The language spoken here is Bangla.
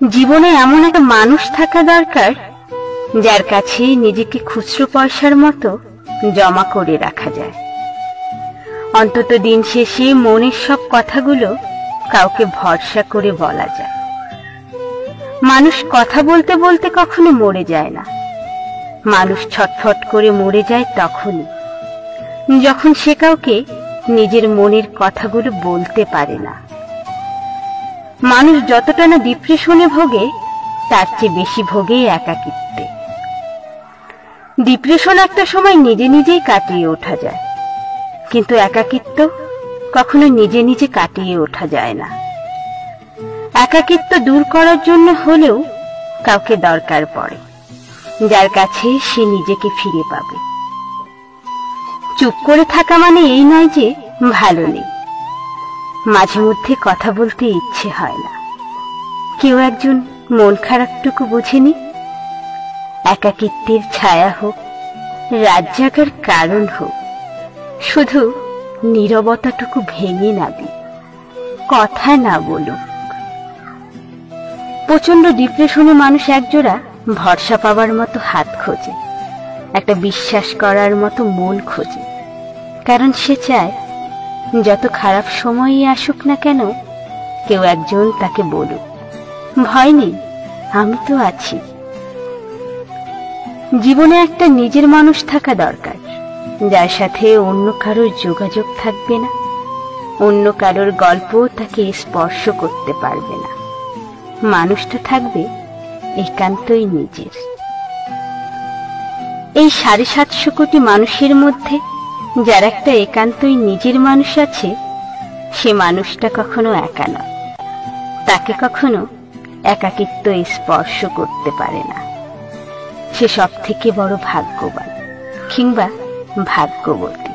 জীবনে এমন একটা মানুষ থাকা দরকার যার কাছে নিজেকে খুচরো পয়সার মতো জমা করে রাখা যায়। অন্তত দিন শেষে মনের সব কথাগুলো কাউকে ভরসা করে বলা যায়। মানুষ কথা বলতে বলতে কখনো মরে যায় না। মানুষ ছটফট করে মরে যায় তখনই, যখন সে কাউকে নিজের মনের কথাগুলো বলতে পারে না। মানুষ যতটা না ডিপ্রেশনে ভোগে, তার চেয়ে বেশি ভোগে একাকিত্বে। ডিপ্রেশন একটা সময় নিজে নিজেই কাটিয়ে ওঠা যায়, কিন্তু একাকিত্ব কখনো নিজে নিজে কাটিয়ে ওঠা যায় না। একাকিত্ব দূর করার জন্য হলেও কাউকে দরকার পড়ে, যার কাছে সে নিজেকে ফিরে পাবে। চুপ করে থাকা মানে এই নয় যে ভালো নেই, মাঝে মধ্যে কথা বলতে ইচ্ছে হয় না। কেউ একজন মন খারাপটুকু বুঝেনি। একাকিত্বের ছায়া হোক, রাত জাগার কারণ হোক, শুধু নীরবতাটুকু ভেঙে না দিই, কথা না বলুক। প্রচন্ড ডিপ্রেশনে মানুষ একজোড়া ভরসা পাবার মতো হাত খোঁজে, একটা বিশ্বাস করার মতো মন খোঁজে। কারণ সে চায় যত খারাপ সময়ই আসুক না কেন, কেউ একজন তাকে বলুক, ভয় নেই, আমি তো আছি। জীবনে একটা নিজের মানুষ থাকা দরকার, যার সাথে অন্য কারোর যোগাযোগ থাকবে না, অন্য কারোর গল্প তাকে স্পর্শ করতে পারবে না। মানুষটা থাকবে একান্তই নিজের। এই 750 কোটি মানুষের মধ্যে যার একটা একান্তই নিজের মানুষ আছে, সে মানুষটা কখনো একা নয়, তাকে কখনো একাকিত্ব স্পর্শ করতে পারে না। সে সব থেকে বড় ভাগ্যবান কিংবা ভাগ্যবতী।